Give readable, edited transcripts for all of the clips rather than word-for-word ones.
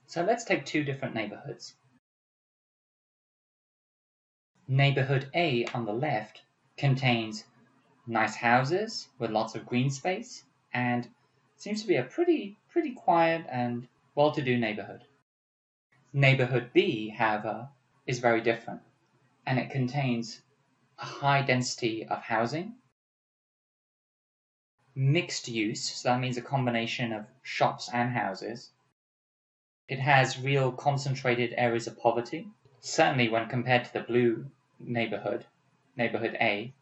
So let's take two different neighborhoods. Neighborhood A on the left contains nice houses with lots of green space and seems to be a pretty quiet and well-to-do neighborhood. Neighborhood B, however, is very different, and it contains a high density of housing, mixed use, so that means a combination of shops and houses. It has real concentrated areas of poverty, certainly when compared to the blue neighborhood, neighborhood A.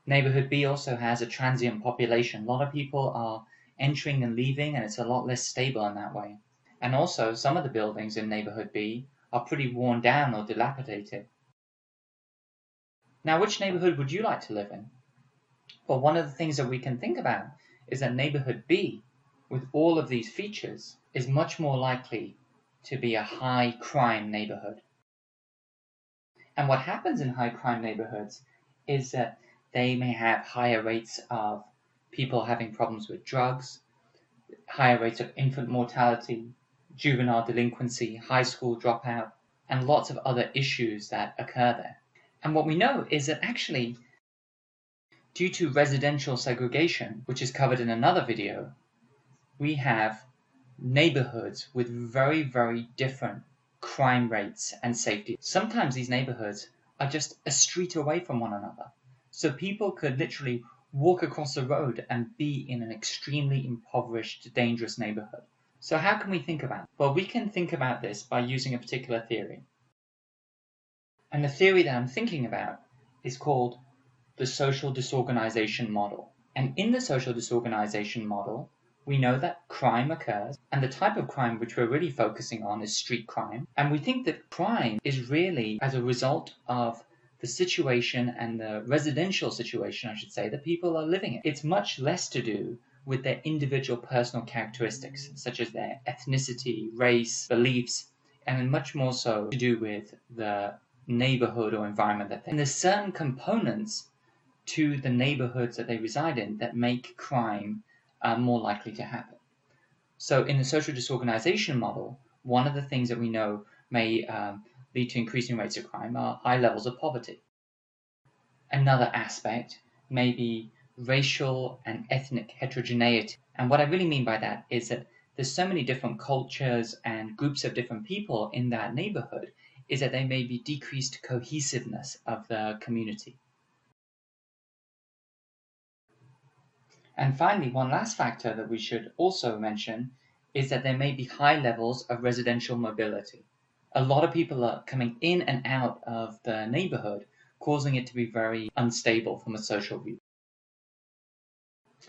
Neighborhood B also has a transient population. A lot of people are entering and leaving, and it's a lot less stable in that way. And also, some of the buildings in neighborhood B are pretty worn down or dilapidated. Now, which neighborhood would you like to live in? Well, one of the things that we can think about is that neighborhood B, with all of these features, is much more likely to be a high crime neighborhood. And what happens in high crime neighborhoods is that they may have higher rates of people having problems with drugs, higher rates of infant mortality, juvenile delinquency, high school dropout, and lots of other issues that occur there. And what we know is that actually, due to residential segregation, which is covered in another video, we have neighborhoods with very different crime rates and safety. Sometimes these neighborhoods are just a street away from one another. So people could literally walk across the road and be in an extremely impoverished, dangerous neighborhood. So how can we think about it? Well, we can think about this by using a particular theory. And the theory that I'm thinking about is called the social disorganization model. And in the social disorganization model, we know that crime occurs, and the type of crime which we're really focusing on is street crime. And we think that crime is really as a result of the situation and the residential situation, I should say, that people are living in. It's much less to do with their individual personal characteristics, such as their ethnicity, race, beliefs, and much more so to do with the neighborhood or environment that they're in. And there's certain components to the neighborhoods that they reside in that make crime more likely to happen. So in the social disorganization model, one of the things that we know may lead to increasing rates of crime are high levels of poverty. Another aspect may be racial and ethnic heterogeneity. And what I really mean by that is that there's so many different cultures and groups of different people in that neighborhood, is that there may be decreased cohesiveness of the community. And finally, one last factor that we should also mention is that there may be high levels of residential mobility. A lot of people are coming in and out of the neighborhood, causing it to be very unstable from a social view.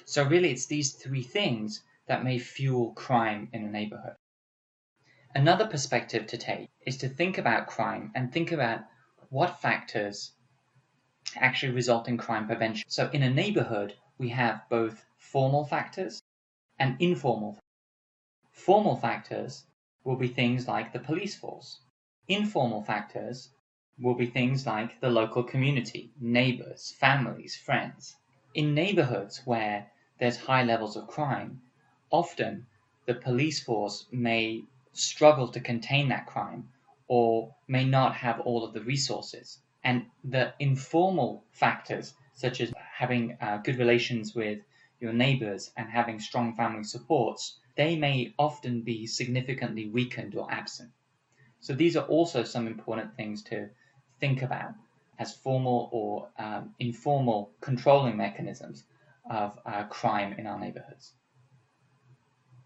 So really, it's these three things that may fuel crime in a neighborhood. Another perspective to take is to think about crime and think about what factors actually result in crime prevention. So in a neighborhood, we have both formal factors and informal factors. Formal factors will be things like the police force. Informal factors will be things like the local community, neighbors, families, friends. In neighborhoods where there's high levels of crime, often the police force may struggle to contain that crime or may not have all of the resources. And the informal factors, such as having good relations with your neighbors and having strong family supports, they may often be significantly weakened or absent. So these are also some important things to think about as formal or informal controlling mechanisms of crime in our neighborhoods.